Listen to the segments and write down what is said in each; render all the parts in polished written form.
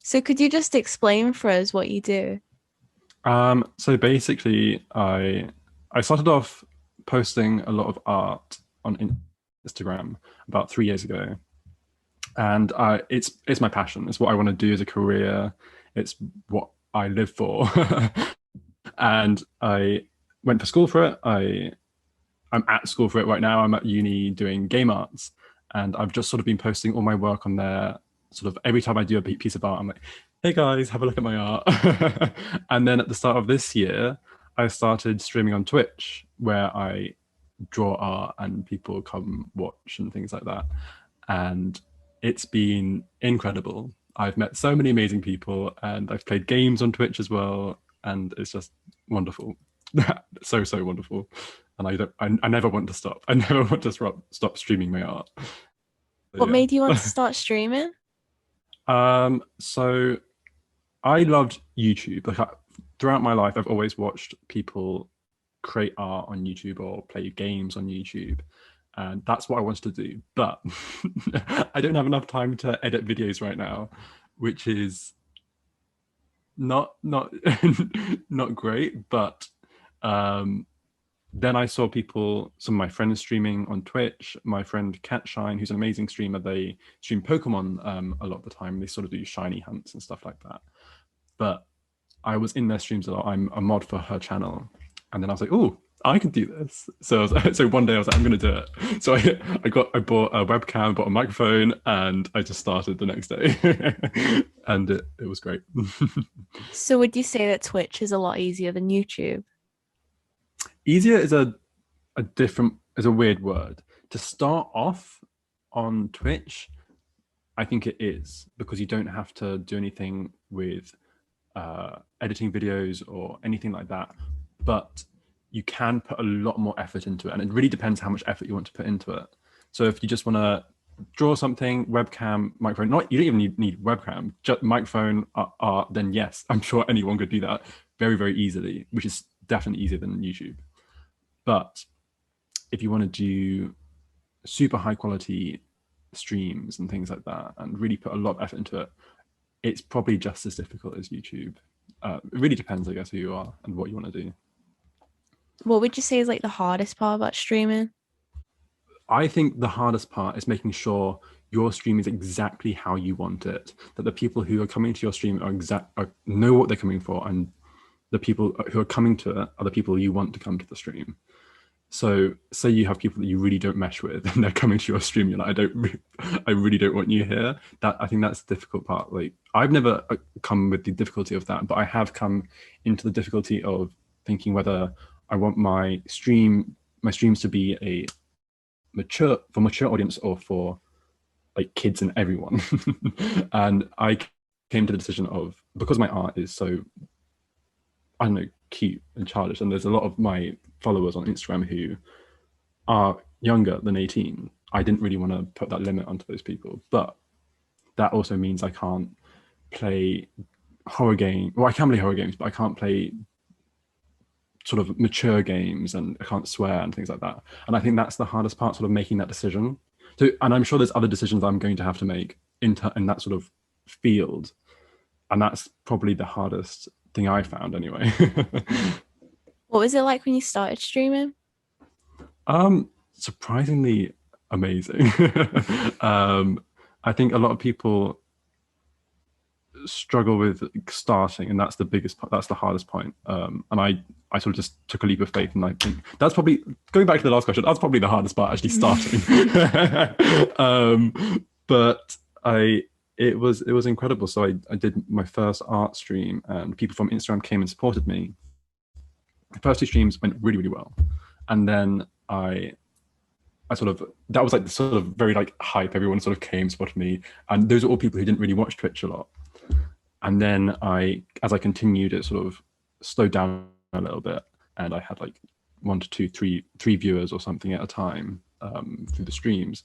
So could you just explain for us what you do? So basically, I started off posting a lot of art on Instagram about 3 years ago, and it's my passion. It's what I want to do as a career. It's what I live for, and I went for school for it. I'm at school for it right now. I'm at uni doing game arts, and I've just sort of been posting all my work on there. Sort of every time I do a piece of art, I'm like, "Hey guys, have a look at my art." And then at the start of this year, I started streaming on Twitch, where I draw art and people come watch and things like that. And it's been incredible. I've met so many amazing people, and I've played games on Twitch as well, and it's just wonderful. So wonderful, and I never want to stop. I never want to stop streaming my art. So, What made you want yeah. to start streaming? So I loved YouTube. Throughout my life, I've always watched people create art on YouTube or play games on YouTube, and that's what I wanted to do. But I don't have enough time to edit videos right now, which is not not great. But um, then I saw some of my friends streaming on Twitch. My friend Catshine, who's an amazing streamer, they stream Pokemon a lot of the time. They sort of do shiny hunts and stuff like that. But I was in their streams a lot. I'm a mod for her channel, and then I was like, "Oh, I can do this." So one day I was like, "I'm going to do it." So I bought a webcam, bought a microphone, and I just started the next day, and it was great. So would you say that Twitch is a lot easier than YouTube? Easier is a weird word to start off on Twitch. I think it is because you don't have to do anything with editing videos or anything like that, but you can put a lot more effort into it, and it really depends how much effort you want to put into it. So if you just want to draw something, webcam, microphone, not you don't even need webcam, just microphone, art, then yes, I'm sure anyone could do that very easily, which is definitely easier than YouTube. But if you want to do super high quality streams and things like that and really put a lot of effort into it, it's probably just as difficult as YouTube. It really depends, I guess, who you are and what you want to do. What would you say is like the hardest part about streaming? I think the hardest part is making sure your stream is exactly how you want it. That the people who are coming to your stream know what they're coming for, and the people who are coming to it are the people you want to come to the stream. So, say you have people that you really don't mesh with, and they're coming to your stream. You're like, I really don't want you here. That I think that's the difficult part. Like, I've never come with the difficulty of that, but I have come into the difficulty of thinking whether I want my streams to be a mature audience or for like kids and everyone. And I came to the decision of because my art is so I don't know cute and childish, and there's a lot of my followers on Instagram who are younger than 18. I didn't really want to put that limit onto those people, but that also means I can't play horror game. Well, I can play horror games, but I can't play sort of mature games, and I can't swear and things like that. And I think that's the hardest part, sort of making that decision. So, and I'm sure there's other decisions I'm going to have to make in that sort of field, and that's probably the hardest thing I found anyway. What was it like when you started streaming? Surprisingly amazing. um, I think a lot of people struggle with starting, and that's the biggest part. That's the hardest point. And I sort of just took a leap of faith, and I think that's probably going back to the last question. That's probably the hardest part, actually starting. But it was incredible. So I did my first art stream, and people from Instagram came and supported me. The first two streams went really well, and then I sort of that was like the sort of very like hype. Everyone sort of came, spotted me, and those are all people who didn't really watch Twitch a lot. And then as I continued, it sort of slowed down a little bit, and I had like one to two, three viewers or something at a time through the streams.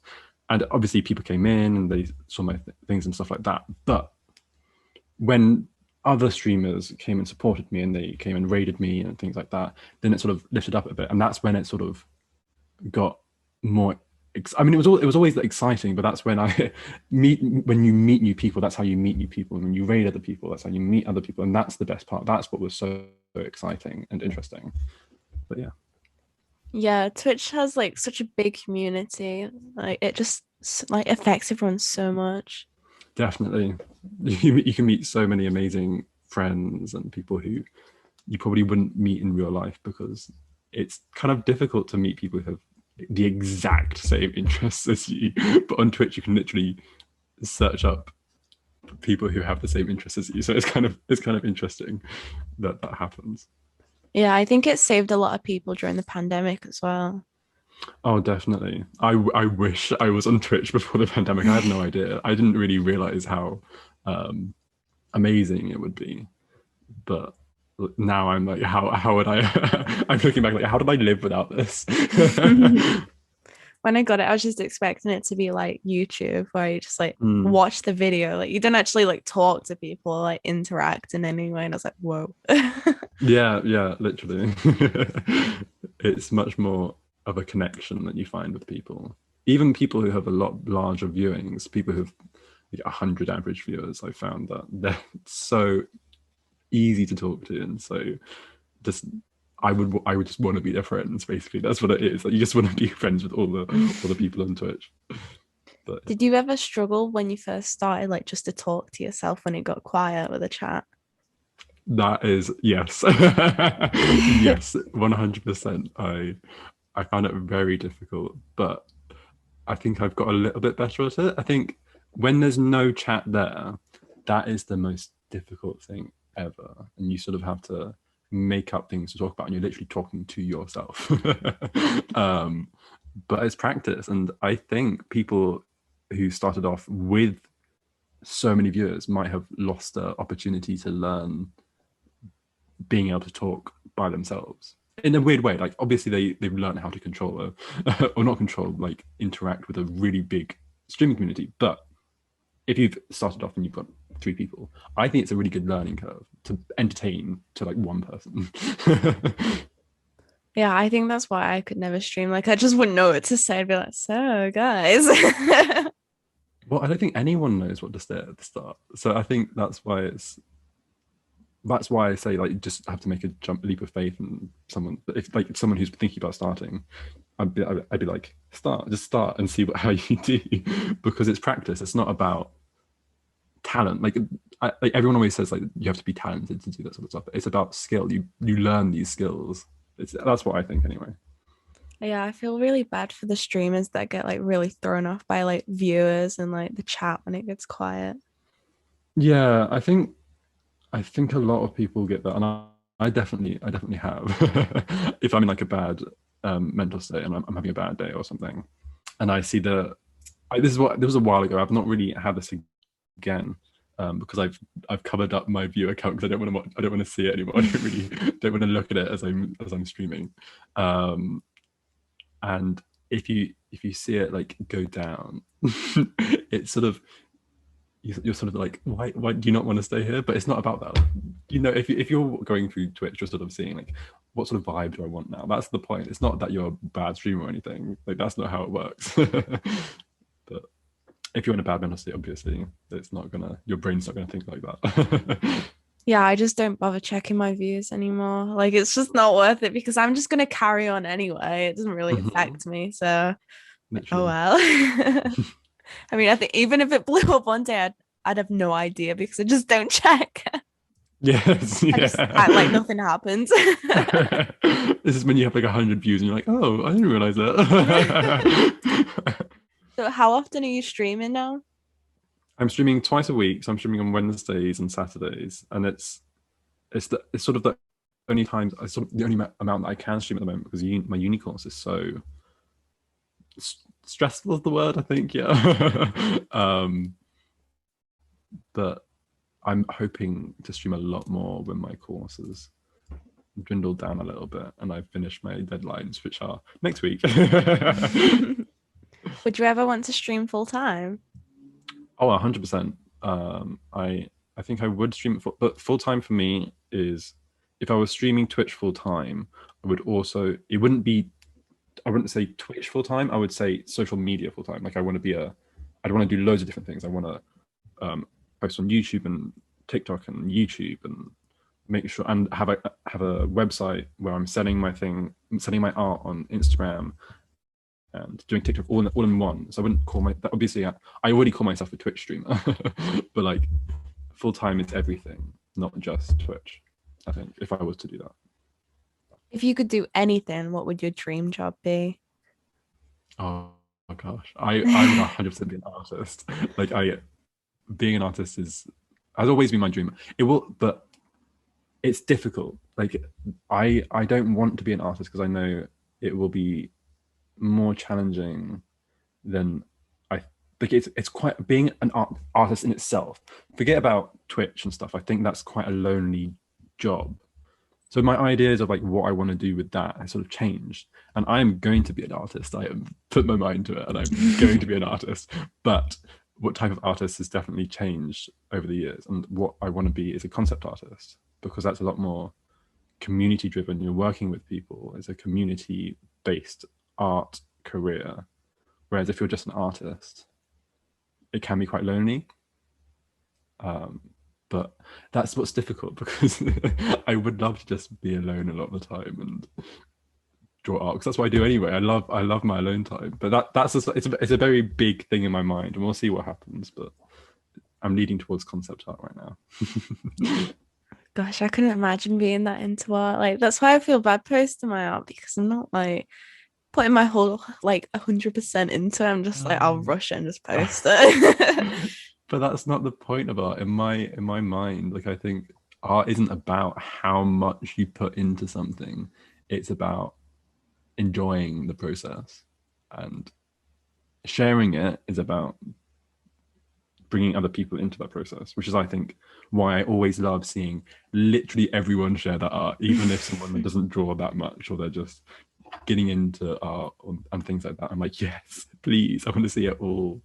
And obviously, people came in and they saw my things and stuff like that. But when other streamers came and supported me, and they came and raided me and things like that, then it sort of lifted up a bit, and that's when it sort of got more. I mean, it was always exciting, but that's when I when you meet new people, that's how you meet new people. And when you raid other people, that's how you meet other people. And that's the best part. That's what was so exciting and interesting. But yeah, Yeah, Twitch has like such a big community. Like it just like affects everyone so much. definitely. You can meet so many amazing friends and people who you probably wouldn't meet in real life because it's kind of difficult to meet people who have the exact same interests as you. But on Twitch, you can literally search up people who have the same interests as you. So it's kind of interesting that that happens. Yeah, I think it saved a lot of people during the pandemic as well. Oh, definitely. I wish I was on Twitch before the pandemic. I had no idea. I didn't really realize how um, amazing it would be. But now I'm like, how would I? I'm looking back like, how did I live without this? When I got it, I was just expecting it to be like YouTube, where you just like Mm. watch the video. Like you don't actually like talk to people, like interact in any way. And I was like, whoa. Yeah, yeah, literally. It's much more of a connection that you find with people. Even people who have a lot larger viewings, people who've like 100 average viewers, I found that they're so easy to talk to, and so just I would just want to be their friends. Basically, that's what it is. Like you just want to be friends with all the people on Twitch. But Did you ever struggle when you first started, like just to talk to yourself when it got quiet with a chat? that is yes, yes, 100%. I found it very difficult, but I think I've got a little bit better at it. I think when there's no chat there, that is the most difficult thing ever. And you sort of have to make up things to talk about, and you're literally talking to yourself. um, but it's practice. And I think people who started off with so many viewers might have lost the opportunity to learn being able to talk by themselves in a weird way. Like obviously they've learned how to control or not control, like interact with a really big streaming community. But if you've started off and you've got three people, I think it's a really good learning curve to entertain to like one person. Yeah, I think that's why I could never stream. Like I just wouldn't know what to say. I'd be like, so guys. Well, I don't think anyone knows what to say at the start. So I think that's why I say like you just have to make a leap of faith in someone. But if someone who's thinking about starting, I'd be like, just start and see how you do, because it's practice. It's not about talent. Like everyone always says, like you have to be talented to do that sort of stuff. It's about skill. You learn these skills. That's what I think anyway. Yeah, I feel really bad for the streamers that get like really thrown off by like viewers and like the chat when it gets quiet. Yeah, I think a lot of people get that, and I definitely have. If I'm in like a bad mental state and I'm having a bad day or something, and I see this was a while ago. I've not really had this again because I've covered up my view account because I don't want to see it anymore. I don't really don't want to look at it as I'm streaming. Um, and if you see it like go down, it's sort of you're sort of like, why do you not want to stay here? But it's not about that. Like, if you're going through Twitch, you're sort of seeing like, what sort of vibe do I want now? That's the point. It's not that you're a bad streamer or anything. Like that's not how it works. But if you're in a bad mental state, obviously, your brain's not gonna think like that. Yeah, I just don't bother checking my views anymore. Like it's just not worth it because I'm just gonna carry on anyway. It doesn't really Mhm. affect me. So, oh Literally. well. I mean, I think even if it blew up one day, I'd have no idea because I just don't check. Yes, I just act like yeah. nothing happens. This is when you have like 100 views and you're like, oh, I didn't realize that. So, how often are you streaming now? I'm streaming twice a week, so I'm streaming on Wednesdays and Saturdays, and it's sort of the only times sort of the only amount that I can stream at the moment because my uni course is so stressful is the word I think, yeah. But I'm hoping to stream a lot more when my courses dwindled down a little bit and I've finished my deadlines, which are next week. Would you ever want to stream full time? Oh, 100%. I think I would stream it but full time for me is if I was streaming Twitch full time, I would also it wouldn't be I wouldn't say Twitch full time. I would say social media full time. Like I'd want to do loads of different things. I want to post on YouTube and TikTok and YouTube and make sure and have a website where I'm selling selling my art on Instagram and doing TikTok all in one. So I wouldn't call my obviously I already call myself a Twitch streamer, but like full time is everything, not just Twitch. I think if I was to do that. If you could do anything, what would your dream job be? Oh my gosh, I would 100% be an artist. Like I being an artist has always been my dream. It will, but it's difficult. Like I don't want to be an artist because I know it will be more challenging than I like. It's quite being an artist in itself. Forget about Twitch and stuff. I think that's quite a lonely job. So my ideas of like what I want to do with that has sort of changed, and I'm going to be an artist. I have put my mind to it, and I'm going to be an artist. But what type of artist has definitely changed over the years, and what I want to be is a concept artist because that's a lot more community driven. You're working with people. It's a community based art career. Whereas if you're just an artist, it can be quite lonely. Um, but that's what's difficult because I would love to just be alone a lot of the time and draw art because that's what I do anyway. I love my alone time, but it's a very big thing in my mind, and we'll see what happens. But I'm leading towards concept art right now. Gosh, I couldn't imagine being that into art. Like that's why I feel bad posting my art because I'm not like putting my whole like 100% into it. I'm just like I'll rush it and just post it. But that's not the point of art in my mind. Like I think art isn't about how much you put into something. It's about enjoying the process, and sharing it is about bringing other people into that process, which is I think why I always love seeing literally everyone share that art, even if someone doesn't draw that much or they're just getting into art and things like that. I'm like, yes, please, I want to see it all.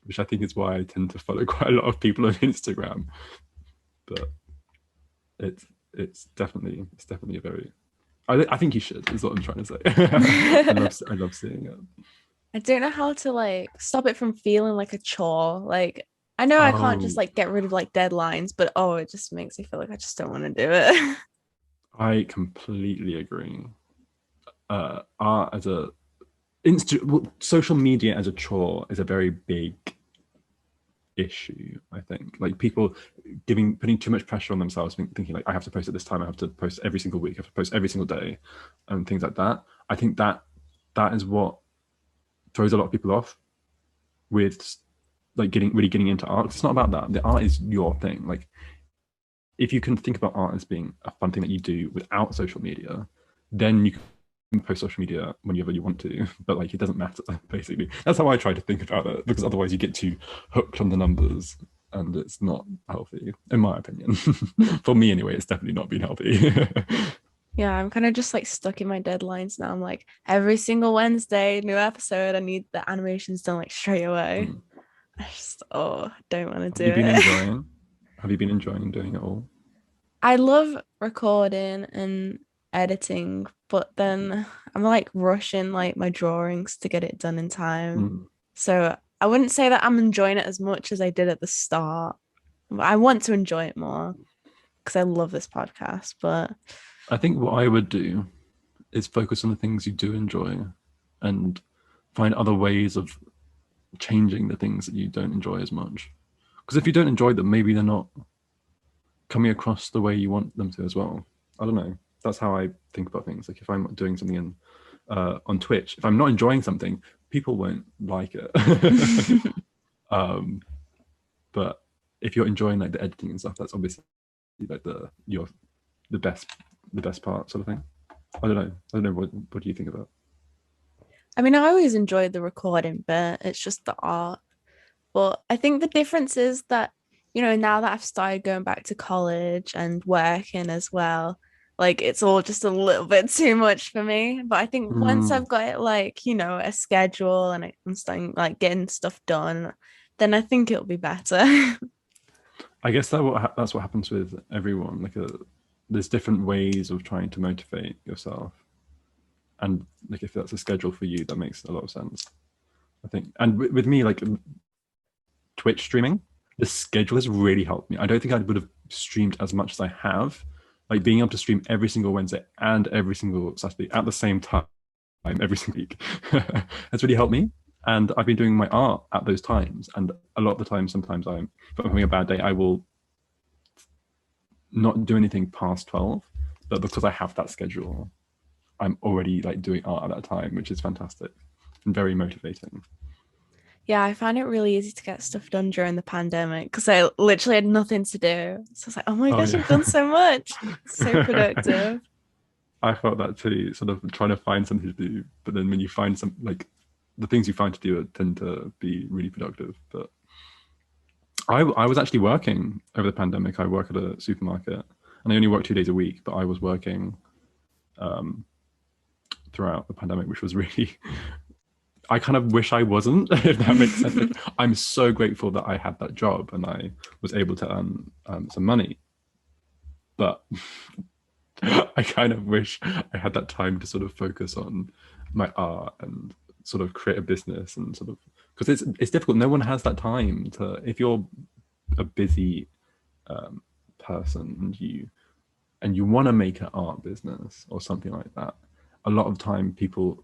Which I think is why I tend to follow quite a lot of people on Instagram. But it's definitely a very I think you should is what I'm trying to say. I love seeing it. I don't know how to like stop it from feeling like a chore. Like I know I can't just Oh, like get rid of like deadlines, but oh, it just makes me feel like I just don't want to do it. I completely agree. Art as a social media as a chore is a very big issue. I think like people putting too much pressure on themselves, thinking like I have to post at this time, I have to post every single week, I have to post every single day, and things like that. I think that is what throws a lot of people off with like getting into art. It's not about that. The art is your thing. Like if you can think about art as being a fun thing that you do without social media, then you can post social media whenever you want to, but like it doesn't matter. Basically, that's how I try to think about it, because otherwise you get too hooked on the numbers, and it's not healthy, in my opinion. For me, anyway, it's definitely not been healthy. Yeah, I'm kind of just like stuck in my deadlines now. I'm like every single Wednesday, new episode. I need the animations done like straight away. Mm. I just don't want to Have you do been it. enjoying? Have you been enjoying doing it all? I love recording and editing, but then I'm like rushing like my drawings to get it done in time. Mm. So I wouldn't say that I'm enjoying it as much as I did at the start. But I want to enjoy it more because I love this podcast. But I think what I would do is focus on the things you do enjoy, and find other ways of changing the things that you don't enjoy as much. Because if you don't enjoy them, maybe they're not coming across the way you want them to as well. I don't know. That's how I think about things. Like if I'm doing something on Twitch, if I'm not enjoying something, people won't like it. um, but if you're enjoying like the editing and stuff, that's obviously like the best the best part sort of thing. I don't know. I don't know. What do you think about? I mean, I always enjoyed the recording bit. It's just the art. But I think the difference is that, now that I've started going back to college and working as well, like it's all just a little bit too much for me. But I think once Mm, I've got it like, a schedule and I'm starting like getting stuff done, then I think it'll be better. I guess that's what happens with everyone. There's different ways of trying to motivate yourself, And like if that's a schedule for you, that makes a lot of sense, I think. And with me, like Twitch streaming, the schedule has really helped me. I don't think I would have streamed as much as I have. Like being able to stream every single Wednesday and every single Saturday at the same time every single week has really helped me. And I've been doing my art at those times. And a lot of the time, sometimes if I'm having a bad day, I will not do anything past 12. But because I have that schedule, I'm already like doing art at that time, which is fantastic and very motivating. Yeah, I found it really easy to get stuff done during the pandemic because I literally had nothing to do. So I was like, oh my Oh gosh, yeah. I've done so much. So productive. I felt that too, sort of trying to find something to do. But then when you find some, like the things you find to do tend to be really productive. But I was actually working over the pandemic. I work at a supermarket and I only work 2 days a week, but I was working um, throughout the pandemic, which was really, I kind of wish I wasn't, if that makes sense. Like, I'm so grateful that I had that job and I was able to earn some money. But I kind of wish I had that time to sort of focus on my art and sort of create a business and sort of, because it's difficult. No one has that time to, if you're a busy person and you want to make an art business or something like that, a lot of time people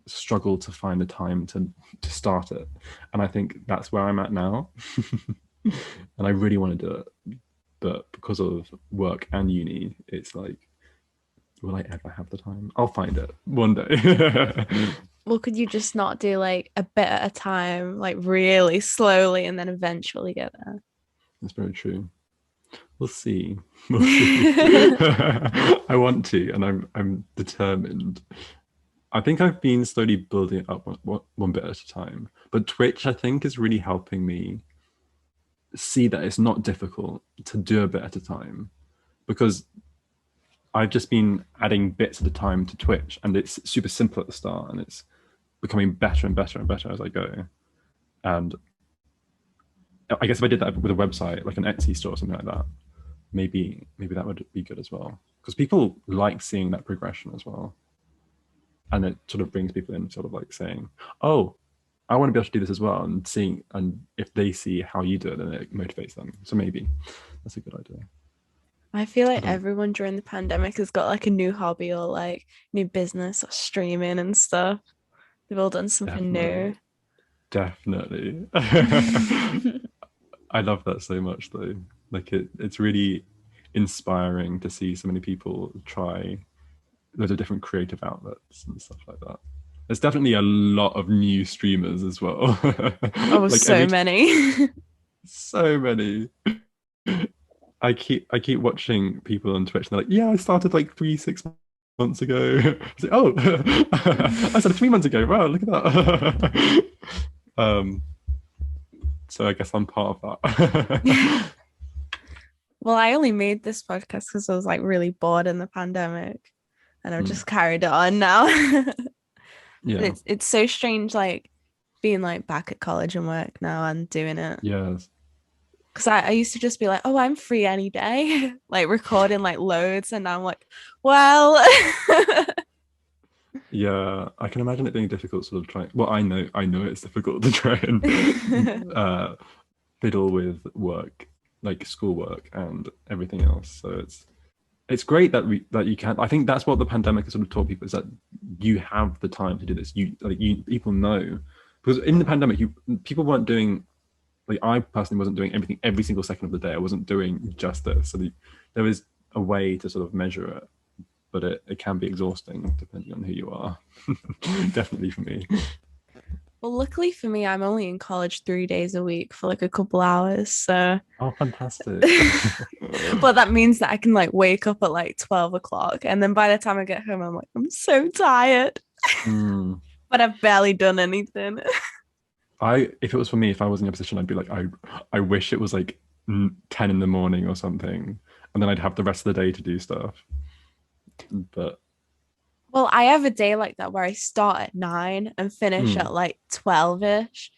struggle to find the time to start it. And I think that's where I'm at now. And I really want to do it. But because of work and uni, it's like, will I ever have the time? I'll find it one day. Well, could you just not do like a bit at a time, like really slowly, and then eventually get there? That's very true. We'll see. We'll see. I want to, and I'm determined. I think I've been slowly building it up one bit at a time. But Twitch, I think, is really helping me see that it's not difficult to do a bit at a time, because I've just been adding bits at a time to Twitch, and it's super simple at the start, and it's becoming better and better and better as I go. And I guess if I did that with a website, like an Etsy store or something like that, maybe that would be good as well, because people like seeing that progression as well, and it sort of brings people in, sort of like saying, "Oh, I want to be able to do this as well," and seeing, and if they see how you do it, then it motivates them. So maybe that's a good idea. I feel I like don't know. everyone during the pandemic has got like a new hobby or like new business or streaming and stuff. They've all done something Definitely, new. definitely. I love that so much though. Like it's really inspiring to see so many people try loads of different creative outlets and stuff like that. There's definitely a lot of new streamers as well. Oh, Like so every many. so many. I keep watching people on Twitch and they're like, yeah, I started like 6 months ago. I was like, oh, I started 3 months ago. Wow, look at that. um, so I guess I'm part of that. Well, I only made this podcast because I was like really bored in the pandemic and I've Mm, just carried it on now. But yeah. it's so strange like being like back at college and work now and doing it. Yes. Because I used to just be like, oh, I'm free any day, like recording like loads. And now I'm like, well, Yeah, I can imagine it being difficult sort of trying. Well, I know it's difficult to try and fiddle with work, like schoolwork and everything else. So it's great that you can. I think that's what the pandemic has sort of taught people, is that you have the time to do this. You people know, because in the pandemic, people weren't doing, like I personally wasn't doing everything every single second of the day. I wasn't doing just this. So there was a way to sort of measure it, but it can be exhausting depending on who you are. Definitely for me. well, luckily for me, I'm only in college 3 days a week for like a couple hours. So, Oh, fantastic. but that means that I can like wake up at like 12 o'clock. And then by the time I get home, I'm like, I'm so tired, Mm. but I've barely done anything. If it was for me, if I was in your position, I'd be like, I wish it was like 10 in the morning or something, and then I'd have the rest of the day to do stuff. But Well, I have a day like that where I start at 9 and finish mm. at like 12-ish.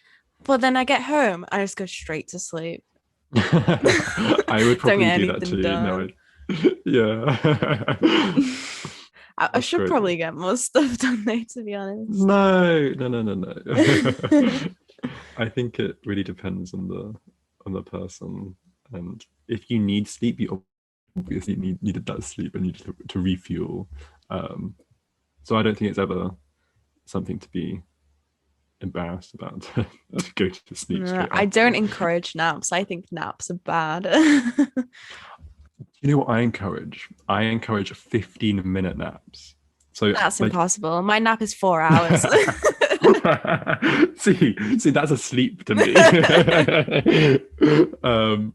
But then I get home and I just go straight to sleep. I would Don't probably get do that anything too. No, done. yeah. I That's should crazy. probably get more stuff done though, to be honest. No, no, no, no, no. I think it really depends on the person, and if you need sleep, you obviously needed that sleep and needed to refuel. Um, so I don't think it's ever something to be embarrassed about to go to sleep straight I don't after. encourage naps. I think naps are bad. You know what I encourage? I encourage 15-minute naps. So That's like impossible. My nap is 4 hours. see, that's a sleep to me. um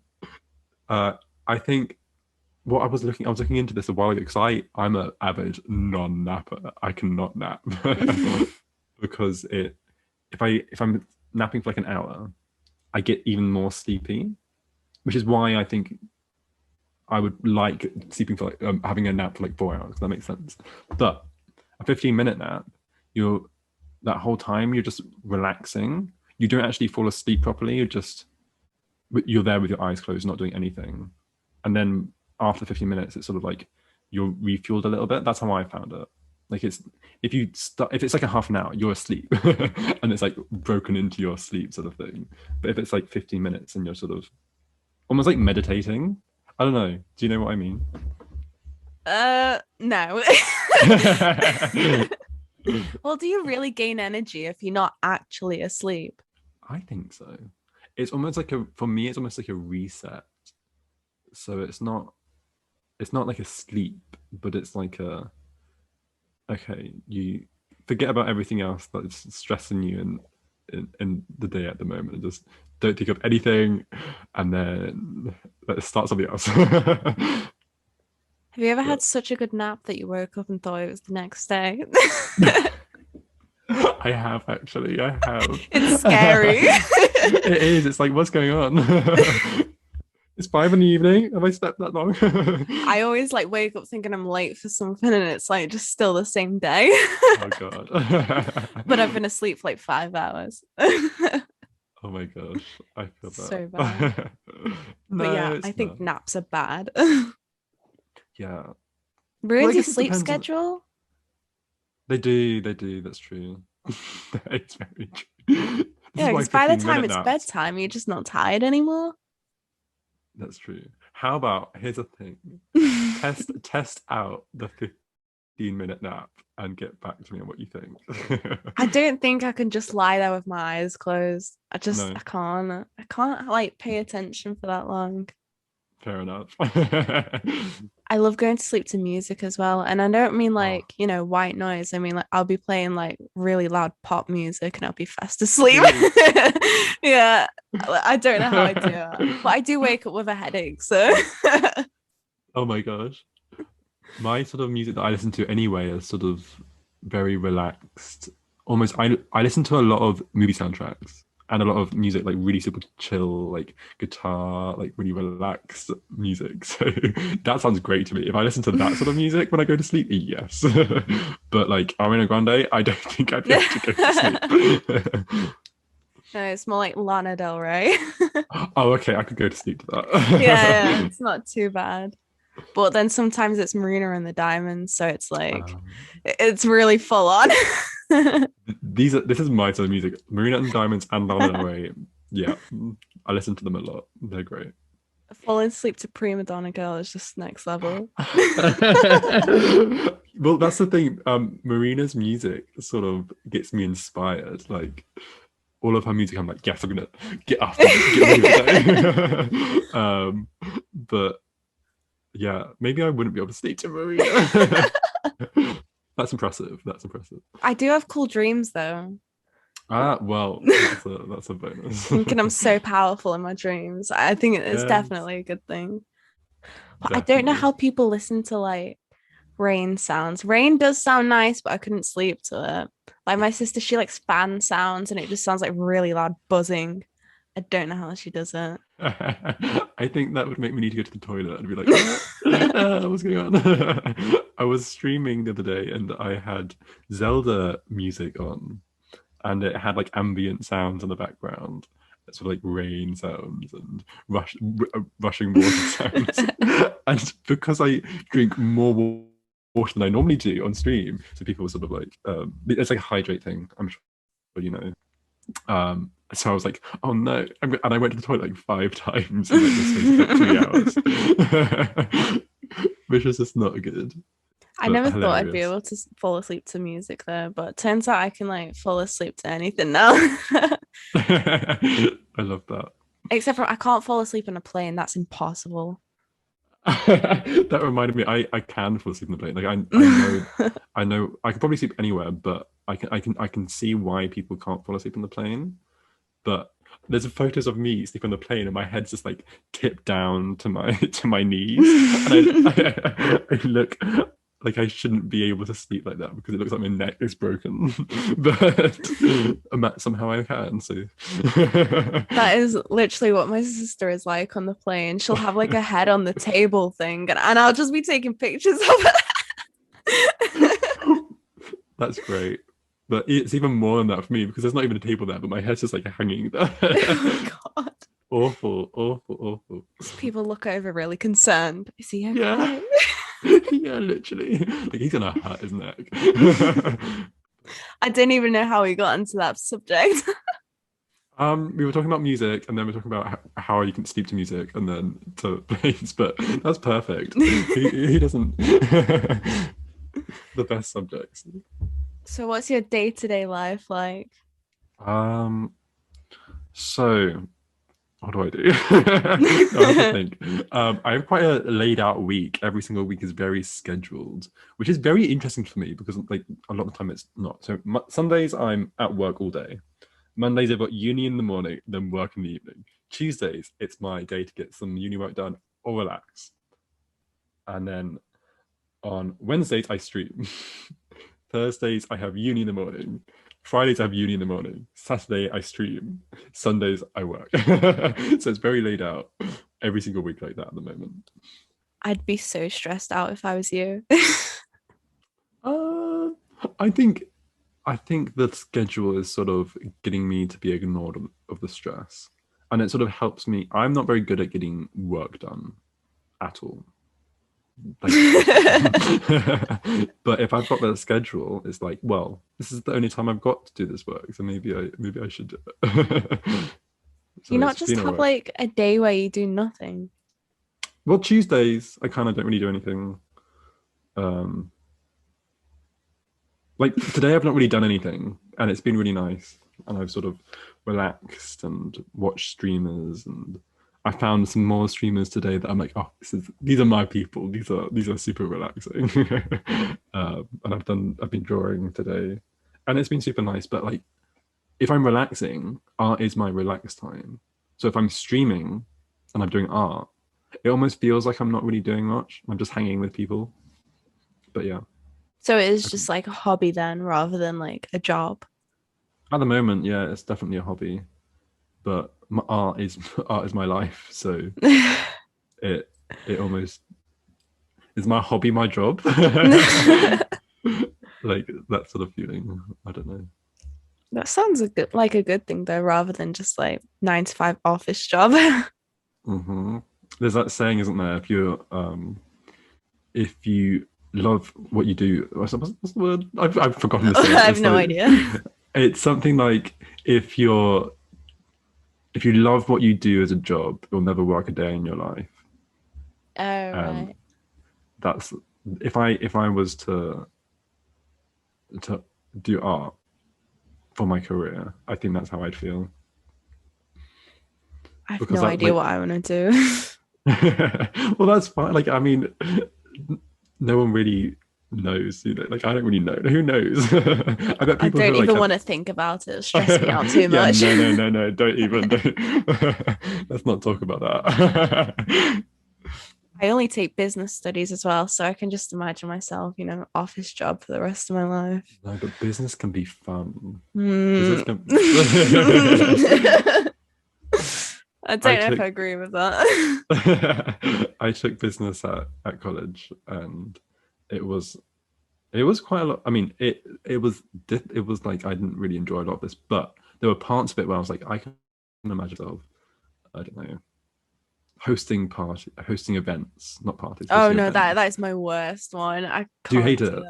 uh I think I was looking into this a while ago because I'm an avid non-napper. I cannot nap because it if I'm napping for like an hour, I get even more sleepy, which is why I think I would like sleeping for like having a nap for like 4 hours. That makes sense. But a 15-minute nap, you're that whole time you're just relaxing. You don't actually fall asleep properly. You're there with your eyes closed, not doing anything. And then after 15 minutes, it's sort of like you're refueled a little bit. That's how I found it. Like it's if it's like a half an hour, you're asleep, and it's like broken into your sleep sort of thing. But if it's like 15 minutes and you're sort of almost like meditating, I don't know. Do you know what I mean? No. Well, do you really gain energy if you're not actually asleep? I think so. It's almost like for me, it's almost like a reset. So it's not like a sleep, but it's like a okay, you forget about everything else that's stressing you in the day at the moment and just don't think of anything and then let's start something else. Have you ever But had such a good nap that you woke up and thought it was the next day? I have actually, I have. It's scary. It is. It's like, what's going on? It's 5 in the evening. Have I slept that long? I always like wake up thinking I'm late for something and it's like just still the same day. Oh god. But I've been asleep for like 5 hours. Oh my gosh. I feel So bad. that. But No, yeah, I it's not. think naps are bad. Yeah. Well, I Ruins your guess it sleep depends on schedule. they do, that's true. It's very true. This is Yeah, why because by the 15 time minute it's naps. bedtime, you're just not tired anymore. That's true. How about here's a thing. Test out the 15-minute nap and get back to me on what you think. I don't think I can just lie there with my eyes closed. I No, can't. I can't like pay attention for that long. fair enough. I love going to sleep to music as well. And I don't mean Oh, like, white noise. I mean like I'll be playing like really loud pop music and I'll be fast asleep. really? Yeah. I don't know how I do it. But I do wake up with a headache, so Oh my gosh. My sort of music that I listen to anyway is sort of very relaxed. Almost I listen to a lot of movie soundtracks and a lot of music like really super chill, like guitar, like really relaxed music. So that sounds great to me. If I listen to that sort of music when I go to sleep, yes. But like Ariana Grande, I don't think I'd be able to go to sleep. no, it's more like Lana Del Rey. Oh, okay, I could go to sleep to Yeah, that. it's not too bad. But then sometimes it's Marina and the Diamonds, so it's like it's really full on. This is my sort of music. Marina and Diamonds and Lana Del Rey. Yeah, I listen to them a lot. They're great. Falling asleep to Prima Donna Girl is just next level. Well, that's the thing. Marina's music sort of gets me inspired. Like all of her music, I'm like, yes, I'm gonna get up and get ready with it. But yeah, maybe I wouldn't be able to sleep to Marina. That's impressive. That's impressive. I do have cool dreams though. Ah, well, that's a bonus. Thinking I'm so powerful in my dreams. I think it's Yes, definitely a good thing. But I don't know definitely. how people listen to like rain sounds. Rain does sound nice, but I couldn't sleep to it. Like my sister, she likes fan sounds and it just sounds like really loud buzzing. I don't know how she does it. I think that would make me need to go to the toilet and be like, what's going on? I was streaming the other day and I had Zelda music on, and it had like ambient sounds in the background. Sort of like rain sounds and rushing water sounds. And because I drink more water than I normally do on stream. So people were sort of like, it's like a hydrate thing. I'm sure you know. So I was like, oh no. And I went to the toilet like 5 times in like the space of like 3 hours, which was just not good, I but never thought I'd be hilarious. able to fall asleep to music though, but turns out I can like fall asleep to anything now. I love that. Except for I can't fall asleep on a plane. That's impossible. That reminded me, I can fall asleep in the plane. Like I know I can probably sleep anywhere, but I can see why people can't fall asleep in the plane. But there's photos of me sleeping on the plane and my head's just like tipped down to my to my knees. And I look like I shouldn't be able to sleep like that because it looks like my neck is broken. But somehow I can. So That is literally what my sister is like on the plane. She'll have like a head on the table thing, and I'll just be taking pictures of it. that's great. But it's even more than that for me because there's not even a table there, but my head's just like hanging there. Oh my God. Awful, awful, awful. People look over really concerned. Is he Yeah. okay? Yeah, literally. Like he's gonna hurt his neck. I didn't even know how we got into that subject. We were talking about music, and then we are talking about how you can sleep to music, and then to planes. But that's perfect. He doesn't. The best subjects. So, what's your day-to-day life like? Um. So what do I do? No, I have to think. I have quite a laid out week. Every single week is very scheduled, which is very interesting for me because like a lot of the time it's not. So Sundays I'm at work all day. Mondays I've got uni in the morning, then work in the evening. Tuesdays it's my day to get some uni work done or relax. And then on Wednesdays I stream. Thursdays I have uni in the morning. Fridays I have uni in the morning. Saturday I stream. Sundays I work. So it's very laid out every single week like that at the moment. I'd be so stressed out if I was you. Uh, I think I think the schedule is sort of getting me to be ignored of the stress, and it sort of helps me. I'm not very good at getting work done at all. Like, but if I've got that schedule, it's like, well, this is the only time I've got to do this work, so maybe I should do it. You So not it's just been all have right. like a day where you do nothing. Well, Tuesdays I kind of don't really do anything. Um, like today I've not really done anything, and it's been really nice, and I've sort of relaxed and watched streamers, and I found some more streamers today that I'm like, oh, these are my people. These are super relaxing. And I've been drawing today, and it's been super nice. But like, if I'm relaxing, art is my relaxed time. So if I'm streaming and I'm doing art, it almost feels like I'm not really doing much. I'm just hanging with people. But yeah, So it is I just think like a hobby then rather than like a job. at the moment, yeah, it's definitely a hobby. But my art is art is my life. So it it almost is my hobby, my job. Like that sort of feeling. I don't know. That sounds a good thing though, rather than just like 9 to 5 office job. Hmm. There's that saying, isn't there? If you love what you do, what's the word? I've forgotten the I saying. have It's no like idea. it's something like if you love what you do as a job, you'll never work a day in your life. Oh, And right. that's if I was to do art for my career, I think that's how I'd feel I have because no that idea like what I want to do. well that's fine. Like I mean, no one really knows. You know? Like I don't really know. Who knows? I bet I people who don't are like even have want to think about it. It'll stress me out too yeah, much. no, don't even. Don't. Let's not talk about that. I only take business studies as well, so I can just imagine myself, office job for the rest of my life. No, but business can be fun. Business Hmm. can. I I don't know if I took agree with that. I took business at college, and it was it was quite a lot. I mean, it was like I didn't really enjoy a lot of this, but there were parts of it where I was like, I can imagine myself. I don't know. hosting events, not parties, Oh hosting no, that events. is my worst one. I Do you hate can't do it?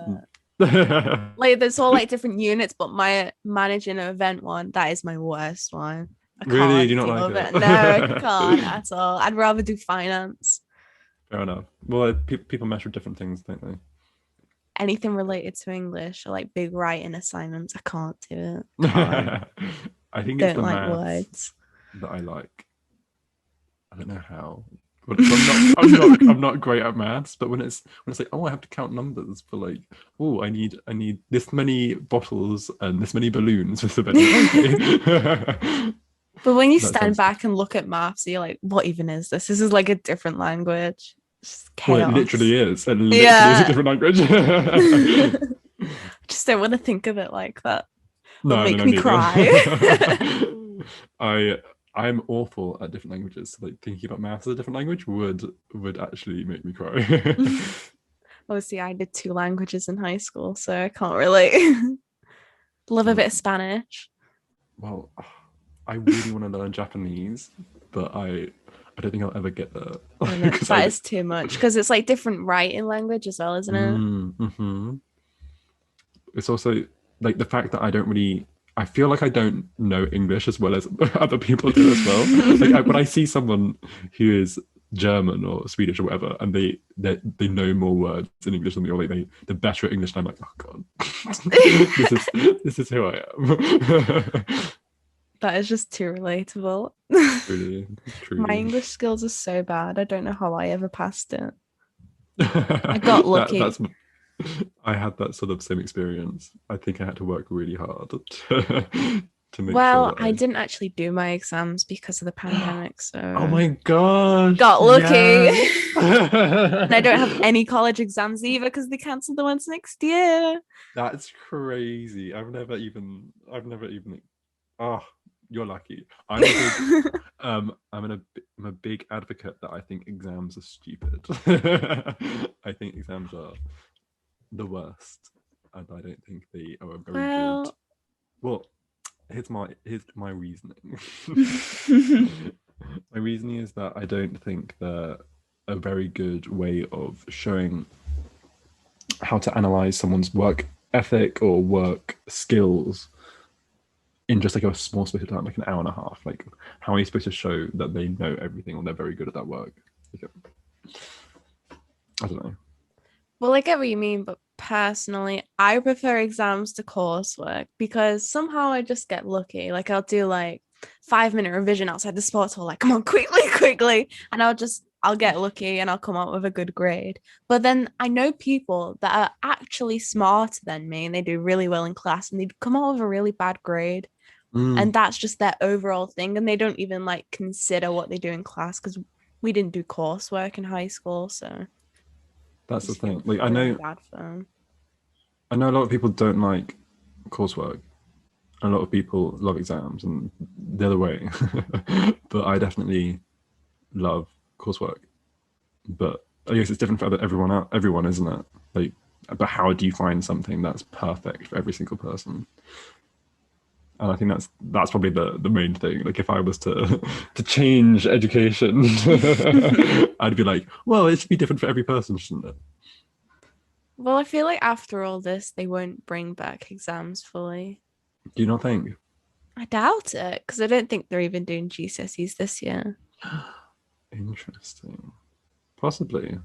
that. Like there's all like different units, but my managing an event one, that is my worst one. I Really? Do can't you not deal like with it. No, I can't it? at all. I'd rather do finance. Fair enough. Well, people measure different things, don't they? Anything related to English or like big writing assignments, I can't do it. Can't. I think it's Don't the like maths words. that I like. I don't know how. But I'm not great at maths, but when it's like, oh, I have to count numbers for like, oh, I need this many bottles and this many balloons for the venue. Okay. But when you That stand sounds, back and look at maths, you're like, what even is this? This is like a different language. It's just well, it literally chaos. is. It literally is a Yeah. different language. Just don't want to think of it like that. It'll No, no, make no, me neither. cry. I I'm awful at different languages. So, like thinking about maths as a different language would actually make me cry. Obviously, I did two languages in high school, so I can't relate. Love a bit of Spanish. Well, I really want to learn Japanese, but I don't think I'll ever get there Oh no, because that is too much because it's like different writing language as well, isn't it? mm-hmm. It's also like the fact that I feel like I don't know English as well as other people do as well. Like when I see someone who is German or Swedish or whatever, and they know more words in English than me, or like they're better at English, and I'm like, oh god, this is who I am. That is just too relatable. Truly, My truly. English skills are so bad. I don't know how I ever passed it. I got that lucky. that's I had that sort of same experience. I think I had to work really hard to make sure Well, that I didn't actually do my exams because of the I. pandemic, Oh so my gosh! got lucky. Yes. And I don't have any college exams either because they cancelled the ones next year. That's crazy. I've never even. Oh, you're lucky. I'm a big. I'm a big advocate that I think exams are stupid. I think exams are the worst, and I don't think they are a very good. Well, Well, here's my reasoning. My reasoning is that I don't think they're a very good way of showing how to analyze someone's work ethic or work skills in just like a small space of time, like an hour and a half. Like, how are you supposed to show that they know everything or they're very good at that work? Like, I don't know. well, I get what you mean, but personally, I prefer exams to coursework because somehow I just get lucky. Like I'll do like 5 minute revision outside the sports hall, like come on, quickly, quickly, and I'll get lucky and I'll come out with a good grade. But then I know people that are actually smarter than me and they do really well in class and they come out with a really bad grade. Mm, And that's just their overall thing. And they don't even like consider what they do in class because we didn't do coursework in high school. So I that's the just feel thing. Like, I really know, bad for them. I know a lot of people don't like coursework. A lot of people love exams, and the other way. But I definitely love coursework. But I guess it's different for everyone out, everyone, isn't it? Like, but how do you find something that's perfect for every single person? And I think that's probably the main thing. Like, if I was to to change education, I'd be like, well, it should be different for every person, shouldn't it? Well, I feel like after all this, they won't bring back exams fully. Do you not think? I doubt it because I don't think they're even doing GCSEs this year. Interesting. Possibly.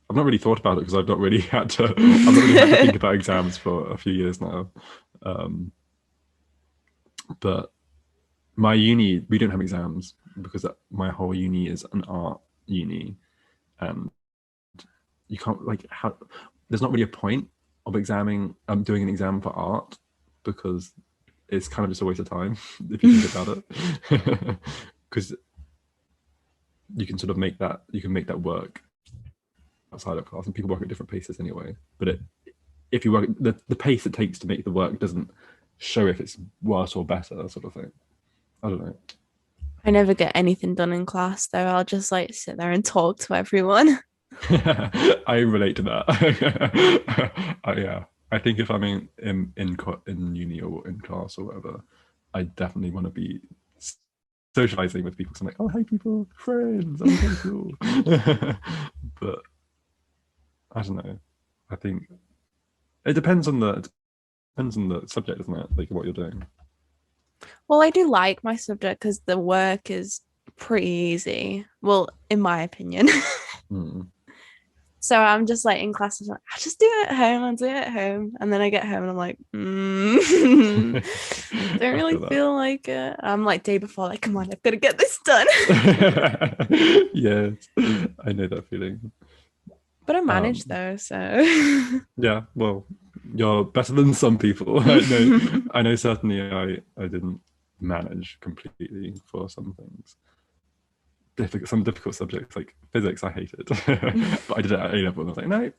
I've not really thought about it because I've not really had to think about exams for a few years now. Um, but my uni, we don't have exams because my whole uni is an art uni, and you can't like how. There's not really a point of examining doing an exam for art because it's kind of just a waste of time if you think about it. Because you can make that work outside of class, and people work at different paces anyway. But if you work the pace it takes to make the work doesn't show if it's worse or better, sort of thing. I don't know. I never get anything done in class though. I'll just like sit there and talk to everyone. I relate to that. Yeah, I think if I'm in uni or in class or whatever, I definitely want to be socializing with people. So I'm like, oh, hey, people, friends, I'm so cool. But I don't know. I think it depends on the subject, doesn't it? Like what you're doing. Well, I do like my subject because the work is pretty easy. Well, in my opinion. Mm. So I'm just like in class, I'm like, I'll just do it at home. I'll do it at home. And then I get home and I'm like, don't I really feel that. feel like it. I'm like day before, like, come on, I've got to get this done. Yes, I know that feeling. But I managed Um, though, so yeah, well, you're better than some people. I know certainly I didn't manage completely for some things. Some difficult subjects like physics, I hated. But I did it at A level and I was like, no,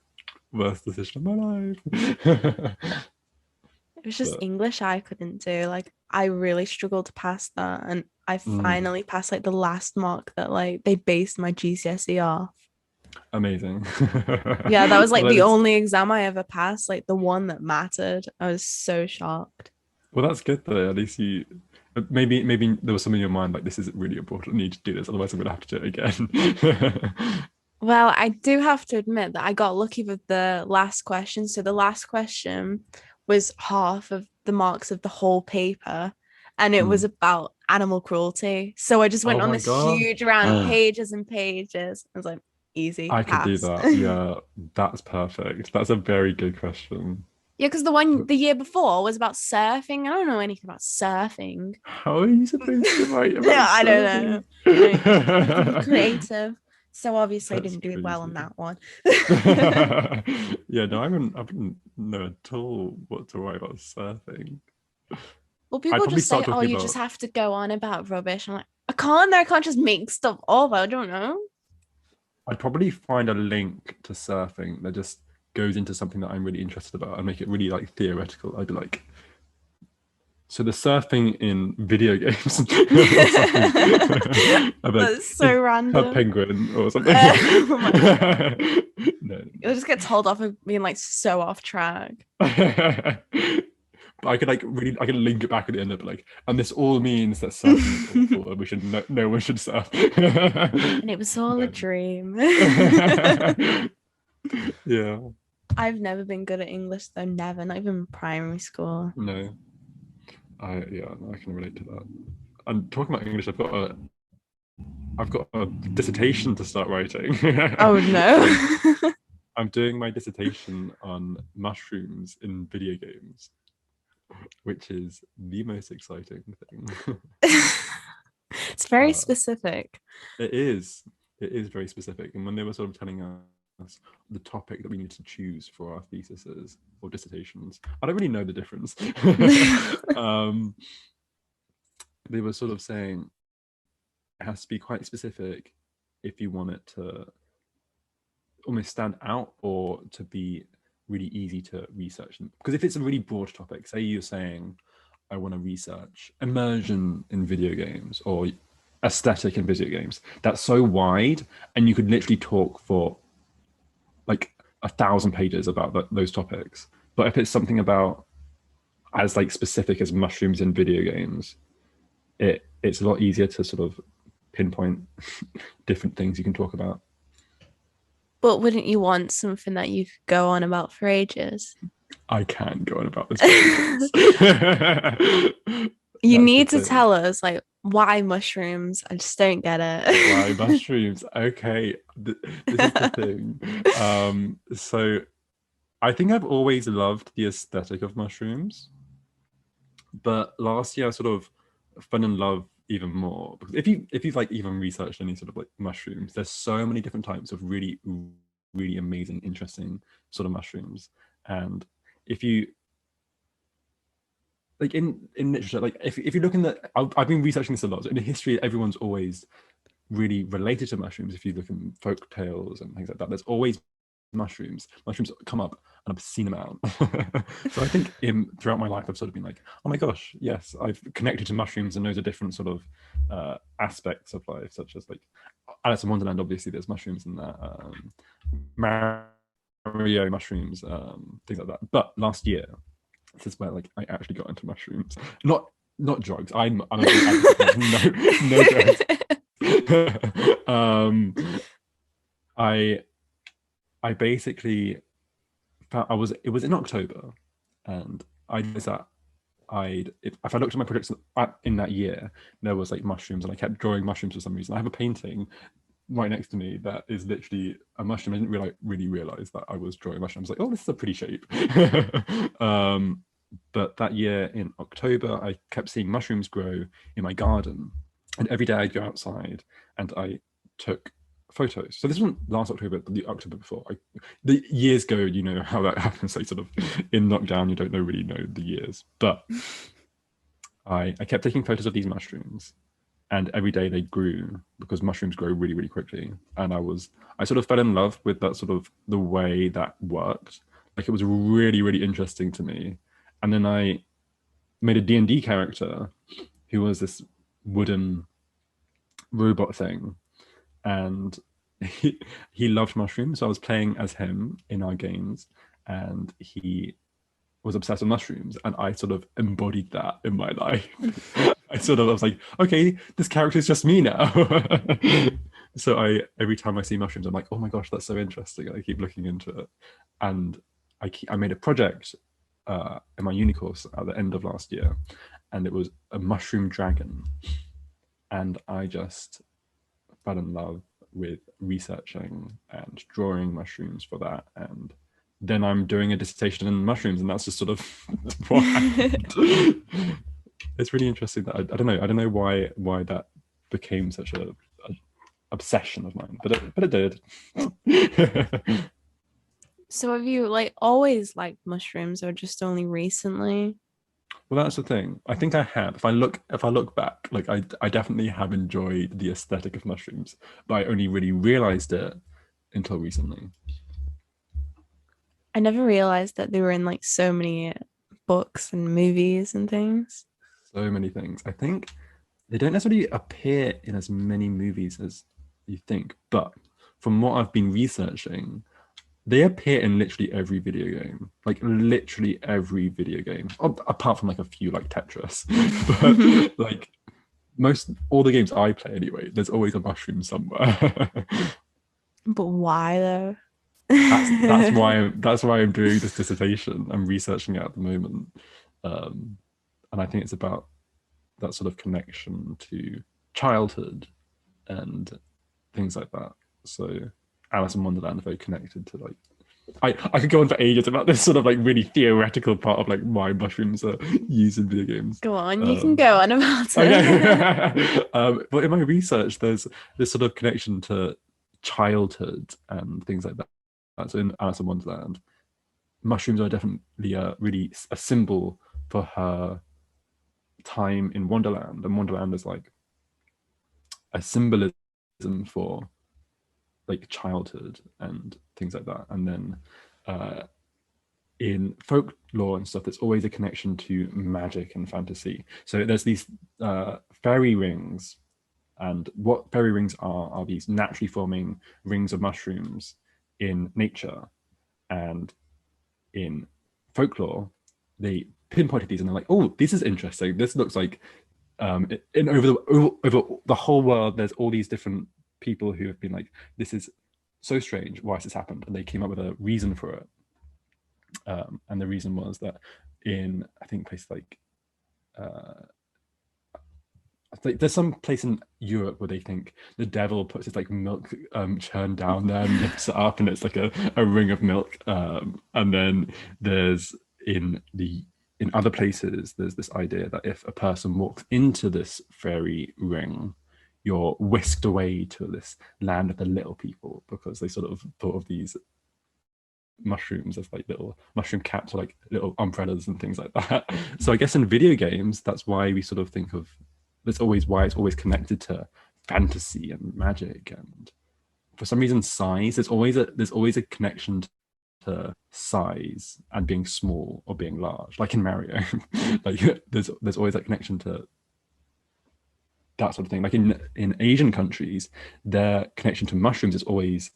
worst decision of my life. it was just But English I couldn't do. Like I really struggled to pass that. And I mm, finally passed like the last mark that like they based my GCSE off. amazing. Yeah, that was Well, like that the is only exam I ever passed, like the one that mattered. I was so shocked. well, that's good though. At least you maybe there was something in your mind like this is really important. I need to do this, otherwise I'm gonna have to do it again. Well, I do have to admit that I got lucky with the last question. So the last question was half of the marks of the whole paper, and it was Mm. about animal cruelty. So I just went Oh on my this god. huge round, pages and pages. I was like, easy, I could do pass. that. Yeah, that's perfect. That's a very good question. Yeah, because the one the year before was about surfing. I don't know anything about surfing. How are you supposed to write about Yeah, I don't know. surfing? I mean, you have to be creative. So obviously I That's didn't do well on crazy. that one. Yeah, no, I wouldn't know at all what to write about surfing. Well, I'd people probably just start say, "Oh, talking you just about have to go on about rubbish." I'm like, I can't. I can't just make stuff up. I don't know. I'd probably find a link to surfing that just goes into something that I'm really interested about and make it really like theoretical. I'd be like, so the surfing in video games or something. I'd be like, That's is so a random. penguin or something. Oh my god, No, you'll just get told off of being like so off track. no. But I could like really, I could link it back at the end of it, like, and this all means that surfing is awful, and we should no one should surf. And it was all a No. dream. Yeah, I've never been good at English though, never, not even primary school. no, no, I can relate to that. And talking about English, I've got a dissertation to start writing. Oh no. I'm I'm doing my dissertation on mushrooms in video games, which is the most exciting thing. It's very Uh, specific. it is. It is very specific. And when they were sort of telling us the topic that we need to choose for our theses or dissertations, I don't really know the difference. um, they were sort of saying it has to be quite specific if you want it to almost stand out or to be really easy to research. Because if it's a really broad topic, say you're saying, I want to research immersion in video games or aesthetic in video games, that's so wide, and you could literally talk for like 1,000 pages about those topics. But if it's something about as like specific as mushrooms in video games, it's a lot easier to sort of pinpoint different things you can talk about. But wouldn't you want something that you could go on about for ages? I can go on about this for ages. You That's the need to thing. tell us like why mushrooms. I just don't get Why it. mushrooms? Okay, this is the thing. So I think I've always loved the aesthetic of mushrooms, but last year I sort of fell in love even more because if you've like even researched any sort of like mushrooms, there's so many different types of really amazing, interesting sort of mushrooms, and if you like in literature, like if you look in the, I've been researching this a lot. So in the history, everyone's always really related to mushrooms. If you look in folk tales and things like that, there's always mushrooms. Mushrooms come up an obscene amount. So I think in throughout my life, I've sort of been like, oh my gosh, yes, I've connected to mushrooms and those are different sort of aspects of life, such as like Alice in Wonderland. Obviously, there's mushrooms in that. Mario mushrooms, things like that. But last year, this is where like I actually got into mushrooms. Not not drugs. I'm a big advocate of no drugs. I I basically found it was in October, and I noticed that if I looked at my projects in that year, there was like mushrooms, and I kept drawing mushrooms for some reason. I have a painting right next to me that is literally a mushroom. I didn't really realize that I was drawing mushrooms. Like, oh, this is a pretty shape. But that year in October, I kept seeing mushrooms grow in my garden, and every day I'd go outside and I took photos. So this wasn't last October, but the October before. The years go, you know how that happens. Like sort of in lockdown, you don't really know the years. But I kept taking photos of these mushrooms, and every day they grew because mushrooms grow really, really quickly. And I sort of fell in love with that sort of the way that worked. Like it was really, really interesting to me. And then I made a D&D character who was this wooden robot thing, and he loved mushrooms. So I was playing as him in our games, and he was obsessed with mushrooms, and I sort of embodied that in my life. I was like, okay, this character is just me now. So every time I see mushrooms, I'm like, oh my gosh, that's so interesting. And I keep looking into it, and I made a project in my uni course at the end of last year, and it was a mushroom dragon, and I just fell in love with researching and drawing mushrooms for that. And then I'm doing a dissertation in mushrooms, and that's just sort of what happened. It's really interesting that I don't know why that became such a obsession of mine, but it did. So have you like always liked mushrooms or just only recently? Well, that's the thing. I think I have. If I look back, like I definitely have enjoyed the aesthetic of mushrooms, but I only really realized it until recently. I never realized that they were in like so many books and movies and things. So many things. I think they don't necessarily appear in as many movies as you think, but from what I've been researching, they appear in literally every video game, like literally every video game, apart from like a few like Tetris. But like most all the games I play anyway, there's always a mushroom somewhere. But why though? That's why I'm doing this dissertation. I'm researching it at the moment, and I think it's about that sort of connection to childhood and things like that. So Alice in Wonderland are very connected to like I could go on for ages about this sort of like really theoretical part of like why mushrooms are used in video games. Go on, you can go on about it. Okay. But in my research, there's this sort of connection to childhood and things like that. So in Alice in Wonderland, mushrooms are definitely really a symbol for her time in Wonderland, and Wonderland is like a symbolism for like childhood and things like that. And then in folklore and stuff, there's always a connection to magic and fantasy. So there's these fairy rings, and what fairy rings are these naturally forming rings of mushrooms in nature. And in folklore, they pinpointed these and they're like, oh, this is over the whole world, there's all these different people who have been like, this is so strange, why has this happened? And they came up with a reason for it. And the reason was that in, I think, places like there's some place in Europe where they think the devil puts his like milk churn down there and lifts it up, and it's like a ring of milk. And then there's in other places, there's this idea that if a person walks into this fairy ring, you're whisked away to this land of the little people, because they sort of thought of these mushrooms as like little mushroom caps or like little umbrellas and things like that. So I guess in video games, that's why we sort of think of that's always why it's always connected to fantasy and magic, and for some reason size, there's always a connection to size and being small or being large, like in Mario. Like there's always that connection to that sort of thing. Like in Asian countries, their connection to mushrooms is always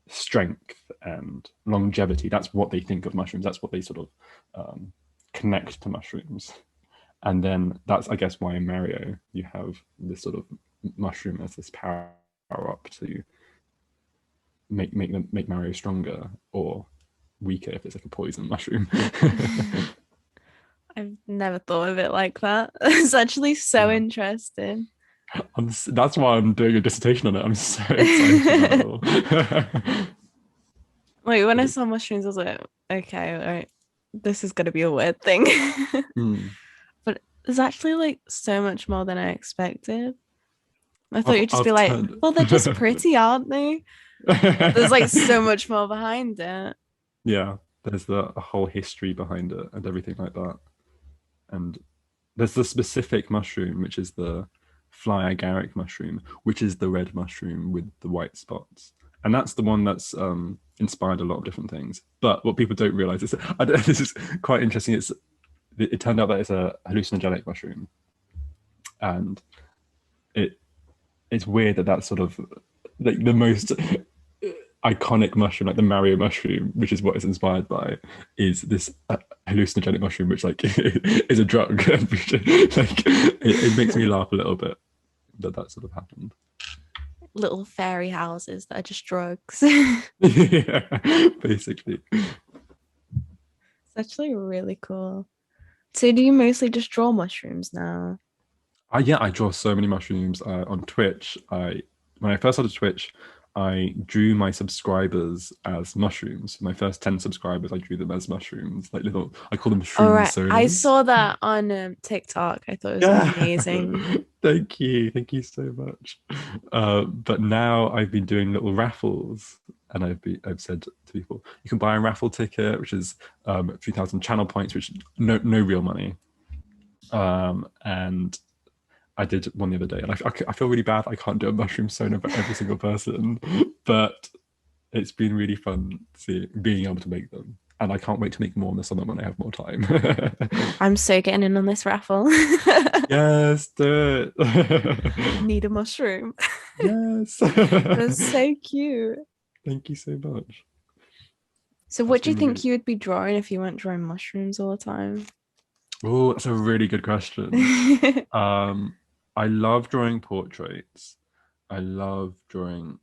strength and longevity. That's what they think of mushrooms. That's what they sort of connect to mushrooms. And then that's, I guess, why in Mario you have this sort of mushroom as this power up to make Mario stronger or weaker if it's like a poison mushroom. I've never thought of it like that. It's actually so Yeah. interesting. That's why I'm doing a dissertation on it. I'm so excited about it all. Like when I But saw mushrooms, I was like, okay, all right, this is gonna be a weird thing. mm, But there's actually like so much more than I expected. I thought you'd just be I've like, turned. well, they're just pretty, aren't they? But there's like so much more behind it. Yeah, there's the a whole history behind it and everything like that. And there's the specific mushroom, which is the fly agaric mushroom, which is the red mushroom with the white spots. And that's the one that's inspired a lot of different things. But what people don't realize is, this is quite interesting. It turned out that it's a hallucinogenic mushroom, and it it's weird that that's sort of like the most iconic mushroom, like the Mario mushroom, which is what it's inspired by, is this hallucinogenic mushroom, which like is a drug. It makes me laugh a little bit that that sort of happened. Little fairy houses that are just drugs. Yeah, basically. It's actually really cool. So do you mostly just draw mushrooms now? Yeah, I draw so many mushrooms on Twitch. I When I first started Twitch, I drew my subscribers as mushrooms. My first 10 subscribers, I drew them as mushrooms, like little, I call them All shroom right. I personas. saw that on TikTok. I thought it was Yeah, amazing. thank you so much. But now I've been doing little raffles, and I've said to people, you can buy a raffle ticket, which is 3,000 channel points, which no real money. And I did one the other day, and I feel really bad. I can't do a mushroom sona for every single person, but it's been really fun being able to make them. And I can't wait to make more in the summer when I have more time. I'm so getting in on this raffle. Yes, do I it. need a mushroom. Yes. That's so cute. Thank you so much. So That's what do you been think really. you would be drawing if you weren't drawing mushrooms all the time? Oh, that's a really good question. Um, I love drawing portraits. I love drawing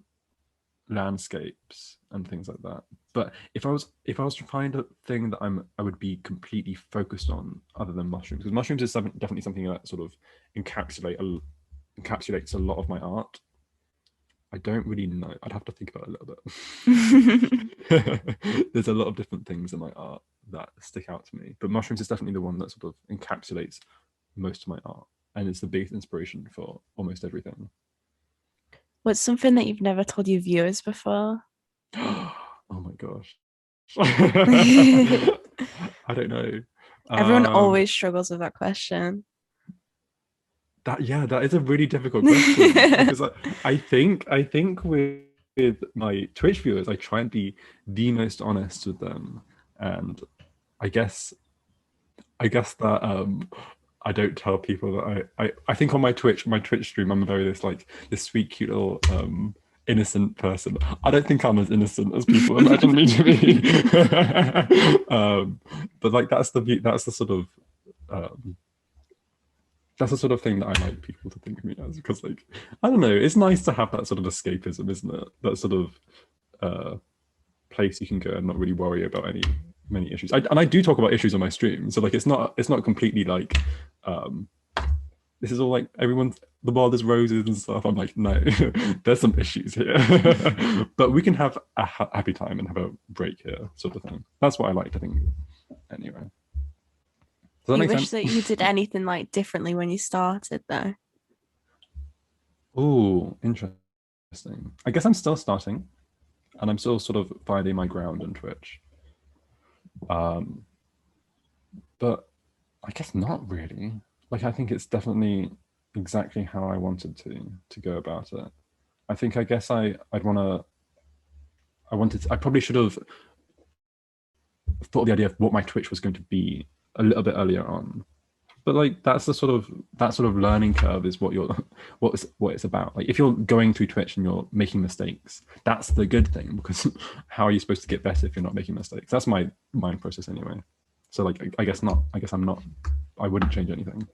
landscapes and things like that. But if I was to find a thing that I would be completely focused on other than mushrooms, because mushrooms is definitely something that sort of encapsulates a lot of my art. I don't really know. I'd have to think about it a little bit. There's a lot of different things in my art that stick out to me, but mushrooms is definitely the one that sort of encapsulates most of my art, and it's the biggest inspiration for almost everything. What's something that you've never told your viewers before? Oh my gosh. I don't know. Everyone Um, always struggles with that question. that is a really difficult question because I think with my Twitch viewers, I try and be the most honest with them, and I guess that I don't tell people that I think on my Twitch stream I'm a very this sweet cute little innocent person. I don't think I'm as innocent as people imagine me to be. But like that's the sort of um, that's the sort of thing that I like people to think of me as, because like I don't know, it's nice to have that sort of escapism, isn't it? That sort of uh place you can go and not really worry about many issues. And I do talk about issues on my stream, so like it's not completely like um this is all like everyone's the world is roses and stuff. I'm like, no, there's some issues here, but we can have a happy time and have a break here, sort of thing. That's what I like to think. Anyway, does Do that you make wish sense? that you did anything like differently when you started though? Oh, interesting. I guess I'm still starting, and I'm still sort of finding my ground on Twitch. Um, but I guess not really. Like I think it's definitely exactly how I wanted to go about it. I guess I probably should have thought of the idea of what my Twitch was going to be a little bit earlier on. But like that sort of learning curve is what it's about. Like if you're going through Twitch and you're making mistakes, that's the good thing, because how are you supposed to get better if you're not making mistakes? That's my mind process anyway. So like I guess not. I guess I'm not I wouldn't change anything.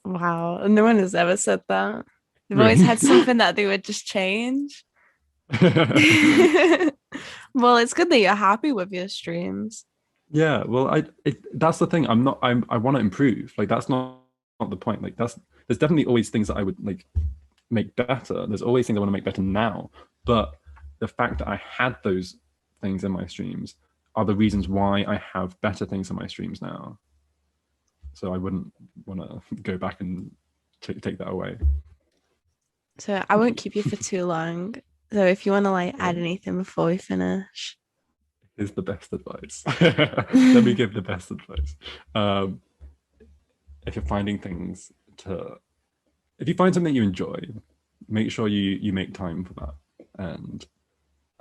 Wow. No one has ever said that. They've always Really? had something that they would just change. Well, it's good that you're happy with your streams. Yeah, well, that's the thing. I want to improve. Like that's not the point. Like that's there's definitely always things that I would like make better. There's always things I want to make better now. But the fact that I had those things in my streams are the reasons why I have better things in my streams now. So I wouldn't want to go back and take that away. So I Thank won't you. keep you for too long. So if you want to like add Well, anything before we finish. is the best advice. Let me give the best advice. Um, if you're finding things to if you find something you enjoy, make sure you make time for that. And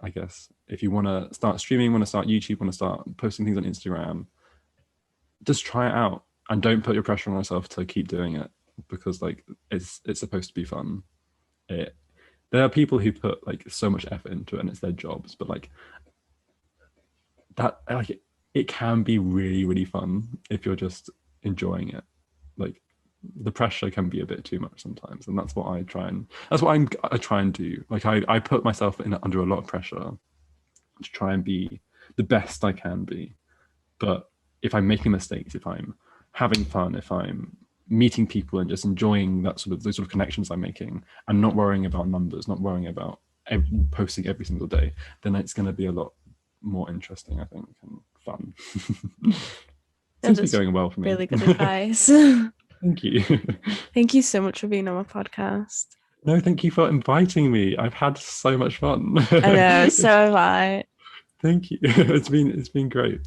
I guess if you want to start streaming, want to start YouTube, want to start posting things on Instagram, just try it out and don't put your pressure on yourself to keep doing it because like it's supposed to be fun. It there are people who put like so much effort into it and it's their jobs, but like that like it can be really fun if you're just enjoying it. Like the pressure can be a bit too much sometimes, and that's what I try and do. Like I put myself in under a lot of pressure to try and be the best I can be. But if I'm making mistakes, if I'm having fun, if I'm meeting people and just enjoying those sort of connections I'm making, and not worrying about numbers, not worrying about posting every single day, then it's going to be a lot more interesting, I think, and fun. That Seems to be is going well for me. really good advice. Thank you. Thank you so much for being on my podcast. No, thank you for inviting me. I've had so much fun. I know, so have I. Thank you. It's been great.